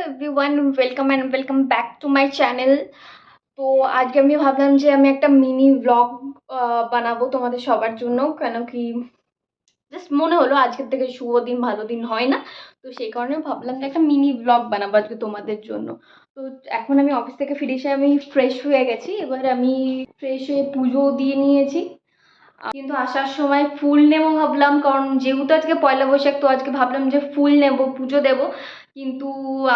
Everyone, welcome back to my channel. তো আজকে আমি ভাবলাম যে আমি একটা মিনি ব্লগ বানাবো তোমাদের সবার জন্য। কেন কি জাস্ট মনে হলো আজকের থেকে শুভ দিন ভালো দিন হয় না, তো সেই কারণে ভাবলাম যে একটা মিনি ব্লগ বানাবো আজকে তোমাদের জন্য। তো এখন আমি অফিস থেকে ফিরে এসে আমি ফ্রেশ হয়ে গেছি। এবার আমি ফ্রেশ হয়ে পুজো দিয়ে নিয়েছি, কিন্তু আসার সময় ফুল নেবো ভাবলাম, কারণ যেহেতু আজকে পয়লা বৈশাখ, তো আজকে ভাবলাম যে ফুল নেব, পুজো দেব। কিন্তু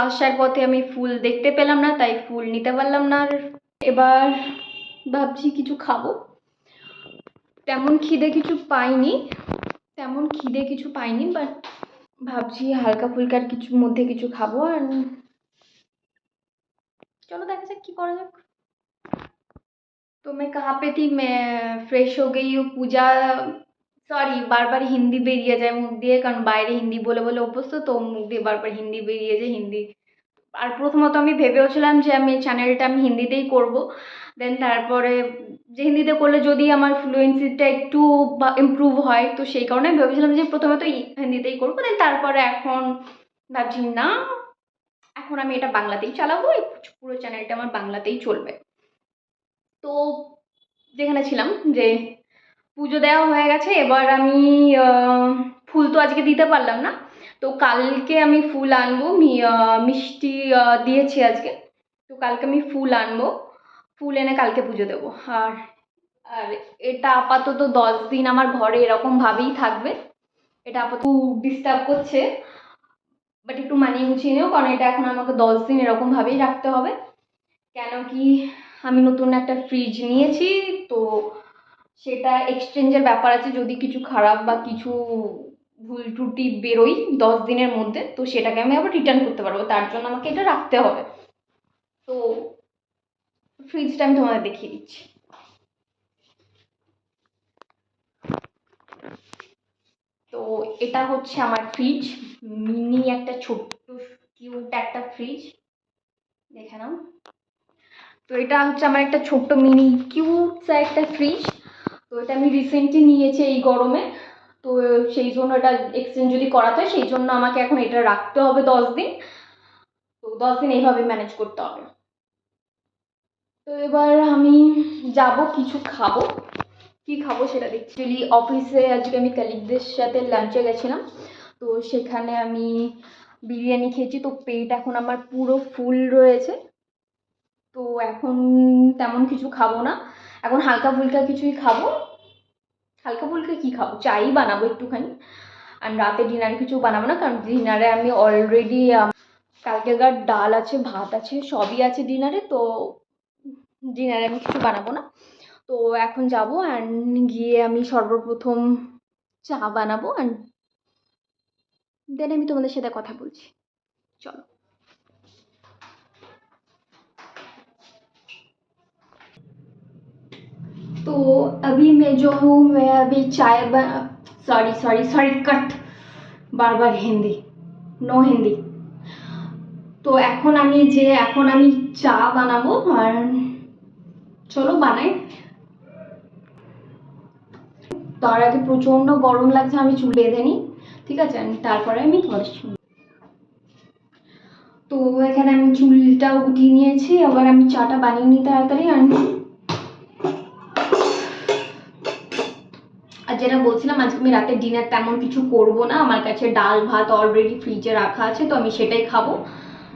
আসার পথে আমি ফুল দেখতে পেলাম না, তাই ফুল নিতে পারলাম না। আর এবার ভাবছি কিছু খাবো। তেমন খিদে কিছু পাইনি, বাট ভাবছি হালকা ফুলকার কিছুর মধ্যে কিছু খাবো। আর চলো দেখা যাক কি করা যাক। तो मैं कहाँ पे थी, मैं फ्रेश हो गई हूँ। पूजा, সরি বারবার হিন্দি বেরিয়ে যায় মুখ দিয়ে, কারণ বাইরে হিন্দি বলে বলে অভ্যস্ত, তো মুখ দিয়ে বারবার হিন্দি বেরিয়ে যায় হিন্দি। আর প্রথমত আমি ভেবেওছিলাম যে আমি চ্যানেলটা আমি হিন্দিতেই করব, দেন তারপরে যে হিন্দিতে করলে যদি আমার ফ্লুয়েন্সিটা একটু ইমপ্রুভ হয়, তো সেই কারণে ভেবেছিলাম যে প্রথমে তো হিন্দিতেই করবো, দেন তারপরে এখন ভাবছি না, এখন আমি এটা বাংলাতেই চালাবো, এই পুরো চ্যানেলটা আমার বাংলাতেই চলবে। তো যেখানে ছিলাম, যে পুজো দেওয়া হয়ে গেছে, এবার আমি ফুল তো আজকে দিতে পারলাম না, তো কালকে আমি ফুল আনবো। মিষ্টি দিয়েছি আজকে, তো কালকে আমি ফুল আনবো, ফুল এনে কালকে পুজো দেবো। আর আর এটা আপাতত 10 দিন আমার ঘরে এরকমভাবেই থাকবে। এটা আপাতত ডিস্টার্ব করছে, বাট একটু মানিয়ে গুছিয়ে নিও, কারণ এটা এখন আমাকে 10 দিন এরকমভাবেই রাখতে হবে। কেন কি আমি নতুন একটা ফ্রিজ নিয়েছি, তো সেটা এক্সচেঞ্জের ব্যাপার আছে। যদি কিছু খারাপ বা কিছু ভুল ত্রুটি বেরোই 10 দিনের মধ্যে, তো সেটাকে আমি আবার রিটার্ন করতে পারবো, তার জন্য আমাকে এটা রাখতে হবে। তো ফ্রিজটা আমি তোমাদের দেখিয়ে দিচ্ছি। তো এটা হচ্ছে আমার ফ্রিজ, মিনি একটা ছোট্ট কিউট একটা ফ্রিজ, দেখে নাও। তো এটা হচ্ছে আমার একটা ছোট্ট মিনি কিউট একটা ফ্রিজ। তো এটা আমি রিসেন্টলি নিয়েছি এই গরমে, তো সেই জন্য এটা এক্সচেঞ্জ যদি করাতে হয়, সেই জন্য আমাকে এখন এটা রাখতে হবে 10 দিন। তো 10 দিন এইভাবে ম্যানেজ করতে হবে। তো এবার আমি যাব, কিছু খাবো, কি খাবো সেটা দেখছি। অ্যাকচুয়ালি অফিসে আজকে আমি কলিগদের সাথে লাঞ্চে গেছিলাম, তো সেখানে আমি বিরিয়ানি খেয়েছি, তো পেট এখন আমার পুরো ফুল রয়েছে। তো এখন তেমন কিছু খাবো না, এখন হালকা ফুলকা কিছুই খাবো। হালকা ফুলকা কী খাবো, চাই বানাবো একটুখানি। আর রাতে ডিনারে কিছু বানাবো না, কারণ ডিনারে আমি অলরেডি কালকেকার ডাল আছে, ভাত আছে, সবই আছে ডিনারে, তো ডিনারে আমি কিছু বানাবো না। তো এখন যাবো অ্যান্ড গিয়ে আমি সর্বপ্রথম চা বানাবো, অ্যান্ড দেন আমি তোমাদের সাথে কথা বলছি। চলো। तो अभी मैं जो हूँ, मैं अभी चाय सॉरी सॉरी सॉरी कट, बार बार हिंदी, नो हिंदी। তো এখন আমি চা বানাবো, আর চলো বানাই। তার আগে প্রচন্ড গরম লাগছে, আমি চুল বেঁধে নিই, ঠিক আছে, তারপরে আমি তোমাদের শুনি। তো এখানে আমি চুলটা উঠিয়ে নিয়েছি, আবার আমি চাটা বানিয়ে নিই তাড়াতাড়ি। আর যেটা বলছিলাম, আজকে আমি রাতে ডিনার তেমন কিছু করব না, আমার কাছে ডাল ভাত অলরেডি ফ্রিজে রাখা আছে, তো আমি সেটাই খাবো।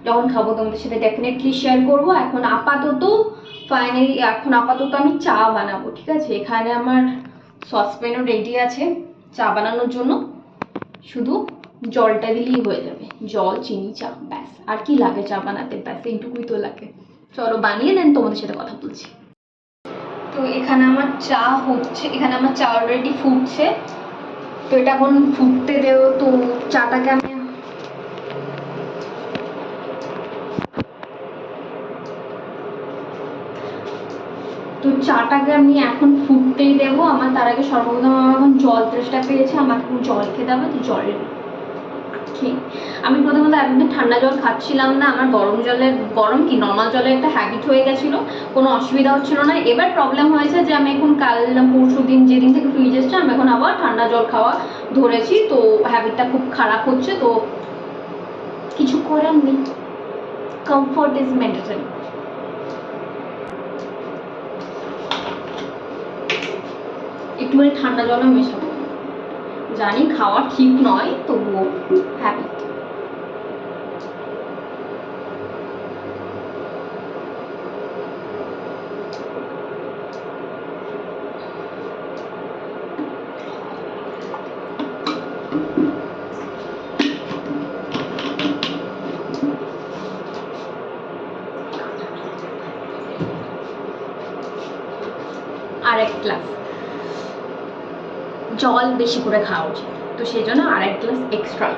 যখন খাবো তোমাদের সাথে ডেফিনেটলি শেয়ার করবো। এখন আপাতত আমি চা বানাবো, ঠিক আছে। এখানে আমার সসপ্যানও রেডি আছে চা বানানোর জন্য, শুধু জলটা দিলেই হয়ে যাবে, জল চিনি চা, ব্যাস। আর কি লাগে চা বানাতে, ব্যাস এইটুকুই তো লাগে। চলো বানিয়ে নেন, তোমাদের সাথে কথা বলছি। তো এখানে আমার চা হচ্ছে, এখানে আমার চা অলরেডি ফুটছে, তো এটা এখন ফুটতে দেব। তো চাটাকে আমি এখন ফুটতেই দেবো। আমার তার আগে সর্বপ্রথম আমার এখন জল তেষ্টা পেয়েছে, আমাকে এখন জল খেতে হবে, তো জল খেয়ে আমি প্রথমত একদিন ঠান্ডা জল খাচ্ছিলাম না, আমার গরম কি নর্মাল জলের একটা হ্যাবিট হয়ে গেছিলো, কোনো অসুবিধা হচ্ছিল না। এবার প্রবলেম হয়েছে যে আমি এখন পরশু দিন যেদিন থেকে ফ্রিজ এসছে, আমি এখন আবার ঠান্ডা জল খাওয়া ধরেছি, তো হ্যাবিটটা খুব খারাপ হচ্ছে, তো কিছু করার নেই। Comfort is mandatory. একটুখানি ঠান্ডা জলে মেশাবো, জানি খাওয়া ঠিক নয়, তবুও হ্যাবিট। আর এক গ্লাস জল বেশি করে খাওয়া উচিত, তো সেই জন্য আর এক গ্লাস এক্সট্রা।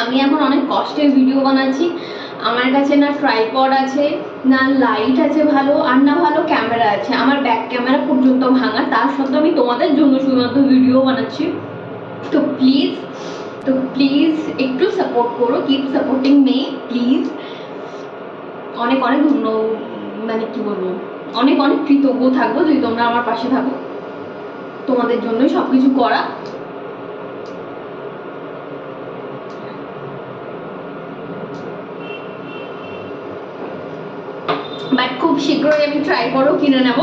আমি এখন অনেক কষ্টের ভিডিও বানাচ্ছি, আমার কাছে না ট্রাইপড আছে, না লাইট আছে ভালো, আর না ভালো ক্যামেরা আছে, আমার ব্যাক ক্যামেরা পর্যন্ত ভাঙা, তার সত্ত্বেও আমি তোমাদের জন্য শুধুমাত্র ভিডিও বানাচ্ছি। তো প্লিজ একটু সাপোর্ট করো, কিপ সাপোর্টিং মি প্লিজ। অনেক অনেক মানে কি বলবো, অনেক অনেক কৃতজ্ঞ থাকবো যদি তোমরা আমার পাশে থাকো, তোমাদের জন্যই সবকিছু করা। বাট খুব শীঘ্রই আমি ট্রাইপডও কিনে নেব,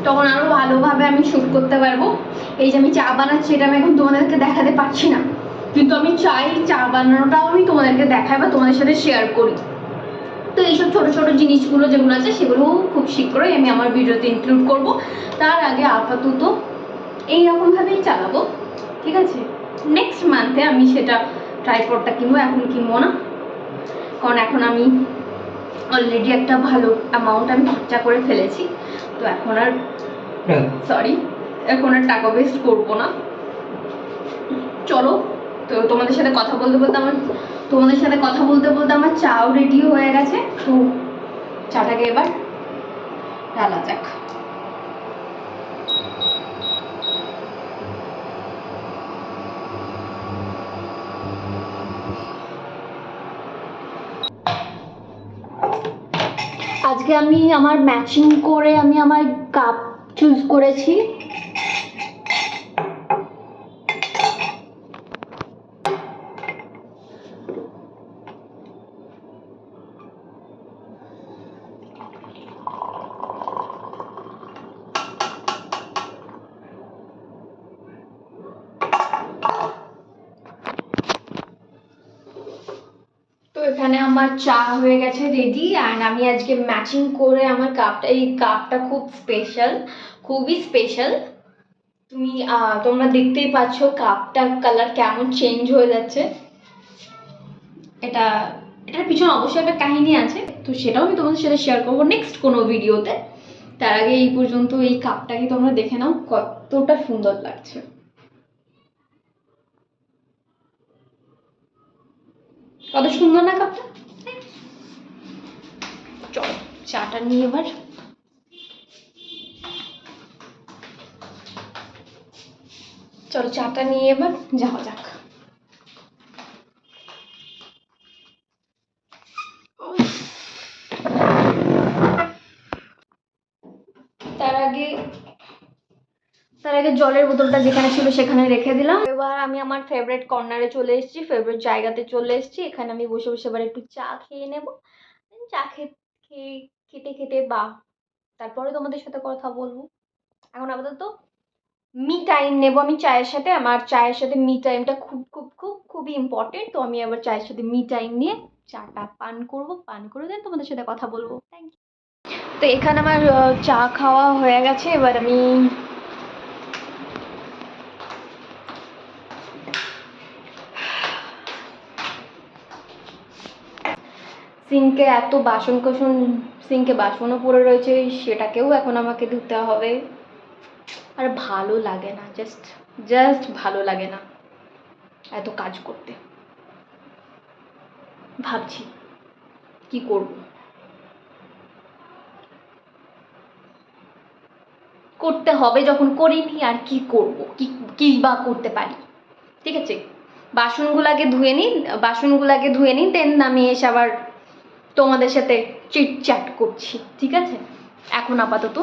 তখন আরো ভালোভাবে আমি শুট করতে পারবো। এই যে আমি চা বানাচ্ছি, এটা আমি এখন তোমাদেরকে দেখাতে পারছি না, কিন্তু আমি চাই চা বানানোটাও আমি তোমাদেরকে দেখাই বা তোমাদের সাথে শেয়ার করি। তো এইসব ছোট ছোট জিনিসগুলো যেগুলো আছে সেগুলো খুব শীঘ্রই আমি আমার ভিডিওতে ইনক্লুড করব। তার আগে আপাতত এইরকমভাবেই চালাবো, ঠিক আছে? নেক্সট মান্থে আমি সেটা ট্রাইপডটা কিনবো, এখন কিনবো না, কারণ এখন আমি অলরেডি একটা ভালো অ্যামাউন্ট আমি খরচা করে ফেলেছি, তো এখন আর এখন আর টাকা ওয়েস্ট করবো না। চলো, তো তোমাদের সাথে কথা বলতে বলতে আমার চাও রেডি হয়ে গেছে, তো চাটাকে এবার ঢালা যাক। আজকে আমি আমার ম্যাচিং করে আমি আমার কাপ চুজ করেছি। তো এখানে আমার চা হয়ে গেছে রেডি, অ্যান্ড আমি আজকে ম্যাচিং করে আমার কাপটা, এই কাপটা খুব স্পেশাল, খুবই স্পেশাল। তোমরা দেখতেই পাচ্ছ কাপটার কালার কেমন চেঞ্জ হয়ে যাচ্ছে। এটার পিছনে অবশ্যই একটা কাহিনী আছে, তো সেটাও আমি তোমাদের সাথে শেয়ার করবো নেক্সট কোনো ভিডিওতে। তার আগে এই পর্যন্ত এই কাপটাকে তোমরা দেখে নাও কতটা সুন্দর লাগছে। কত সুন্দর না কাপটা? চলো চাটা নিয়ে এবার যাওয়া যাক। তার আগে জলের বোতলটা যেখানে ছিল সেখানে রেখে দিলাম। এবার আমি আমার ফেভারিট কর্নারে চলে এসেছি, ফেভারিট জায়গাতে চলে এসেছি। এখানে আমি বসে বসে এবার একটু চা খেয়ে নেব। চা খেতে খেতে বা তারপরে তোমাদের সাথে কথা বলবো। এখন আপাতত মি টাইম নেব আমি চায়ের সাথে। আমার চায়ের সাথে মি টাইমটা খুবই ইম্পর্টেন্ট। তো আমি আবার চায়ের সাথে মি টাইম নিয়ে চাটা পান করে দেন তোমাদের সাথে কথা বলবো। Thank you. তো এখানে আমার চা খাওয়া হয়ে গেছে, এবার আমি সিঙ্কে এত সিঙ্কে বাসনও পড়ে রয়েছে, সেটাকেও এখন আমাকে ধুতে হবে। আর ভালো লাগে না, জাস্ট ভালো লাগে না এত কাজ করতে। ভাবছি কি করব, করতে হবে যখন করিনি, আর কি করব, কি বা করতে পারি। ঠিক আছে, বাসনগুলোকে ধুয়ে নিই দেন আমি এসে আবার তোমাদের সাথে চিটচ্যাট করছি, ঠিক আছে? এখন আপাতত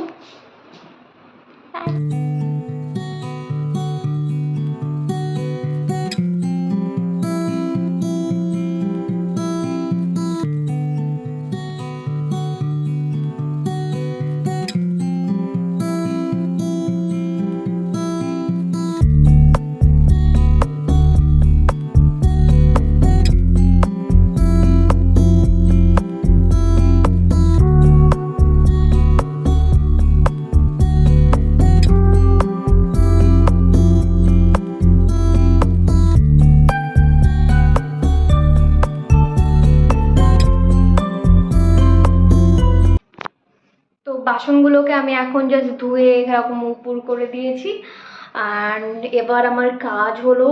তো বাসনগুলোকে আমি এখন জাস্ট ধুয়ে এরকম উপর করে দিয়েছি। আর এবার আমার কাজ হলো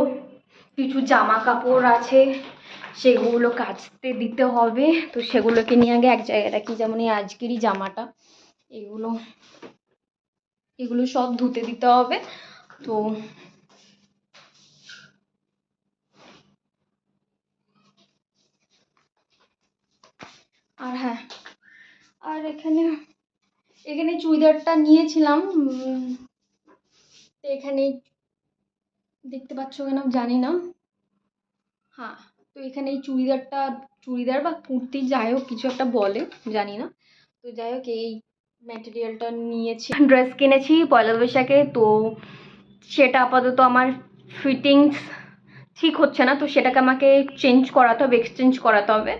কিছু জামা কাপড় আছে সেগুলো কাচতে দিতে হবে, তো সেগুলোকে নিয়ে আগে এক জায়গায় রাখি। যেমন এই আজকেরই জামাটা, এগুলো এগুলো সব ধুতে দিতে হবে। তো আর হ্যাঁ, আর এখানে চুড়িদারটা নিয়েছিলাম, তো এখানে দেখতে পাচ্ছ কেন জানি না। হ্যাঁ, তো এখানে এই চুড়িদার বা কুর্তি যাই হোক কিছু একটা বলে, জানি না। তো যাই হোক এই ম্যাটেরিয়ালটা নিয়েছি, ড্রেস কিনেছি পয়লা বৈশাখে। তো সেটা আপাতত আমার ফিটিংস ঠিক হচ্ছে না, তো সেটাকে আমাকে চেঞ্জ করাতে হবে, এক্সচেঞ্জ করাতে হবে।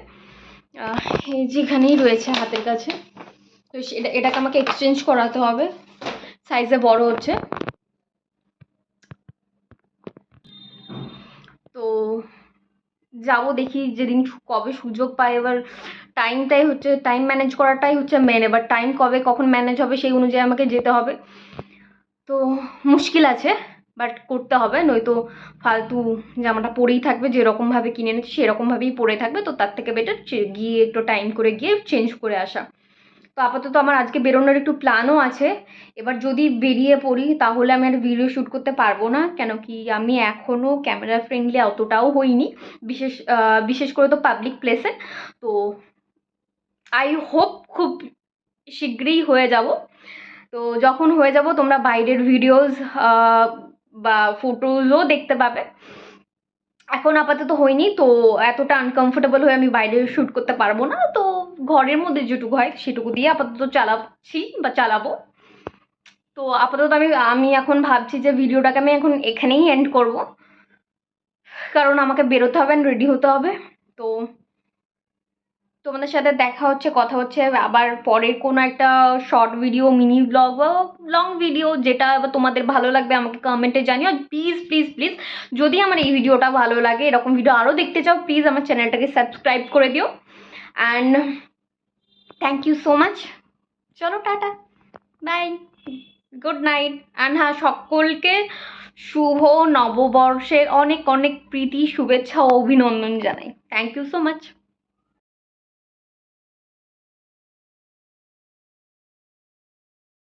এই যেখানেই রয়েছে হাতের কাছে, তো এটাকে আমাকে এক্সচেঞ্জ করাতে হবে, সাইজে বড় হচ্ছে। তো যাবো, দেখি যেদিন কবে সুযোগ পাই। এবার টাইম ম্যানেজ করাটাই হচ্ছে মেন। এবার টাইম কখন ম্যানেজ হবে সেই অনুযায়ী আমাকে যেতে হবে। তো মুশকিল আছে, বাট করতে হবে, নয়তো ফালতু জামাটা পরেই থাকবে, যেরকমভাবে কিনে এনেছি সেরকমভাবেই পরে থাকবে। তো তার থেকে বেটার গিয়ে একটু টাইম করে গিয়ে চেঞ্জ করে আসা। তো আপাতত আমার আজকে বেরোনোর একটু প্ল্যানও আছে। এবার যদি বেরিয়ে পড়ি তাহলে আমি আর ভিডিও শ্যুট করতে পারবো না, কেন কি আমি এখনও ক্যামেরা ফ্রেন্ডলি অতটাও হইনি, বিশেষ করে তো পাবলিক প্লেসে। তো আই হোপ খুব শীঘ্রই হয়ে যাব। তো যখন হয়ে যাব তোমরা বাইরের ভিডিওস বা ফটোজও দেখতে পাবে। এখন আপাতত হয়নি, তো এতটা আনকমফোর্টেবল হয়ে আমি বাইরে শ্যুট করতে পারবো না। তো ঘরের মধ্যে যেটুকু হয় সেটুকু দিয়ে আপাতত চালাচ্ছি বা চালাবো। তো আপাতত আমি এখন ভাবছি যে ভিডিওটাকে আমি এখন এখানেই এন্ড করব, কারণ আমাকে বেরোতে হবে, রেডি হতে হবে। তো তোমাদের সাথে দেখা হচ্ছে, কথা হচ্ছে আবার পরের কোনো একটা শর্ট ভিডিও, মিনি ব্লগ বা লং ভিডিও, যেটা তোমাদের ভালো লাগবে আমাকে কমেন্টে জানিও। প্লিজ প্লিজ প্লিজ, যদি আমার এই ভিডিওটা ভালো লাগে, এরকম ভিডিও আরও দেখতে চাও, প্লিজ আমার চ্যানেলটাকে সাবস্ক্রাইব করে দিও। And thank you so much. চলো tata, bye, good night. And হ্যাঁ, সকলকে শুভ নববর্ষের অনেক অনেক প্রীতি, শুভেচ্ছা ও অভিনন্দন জানাই। Thank you so much.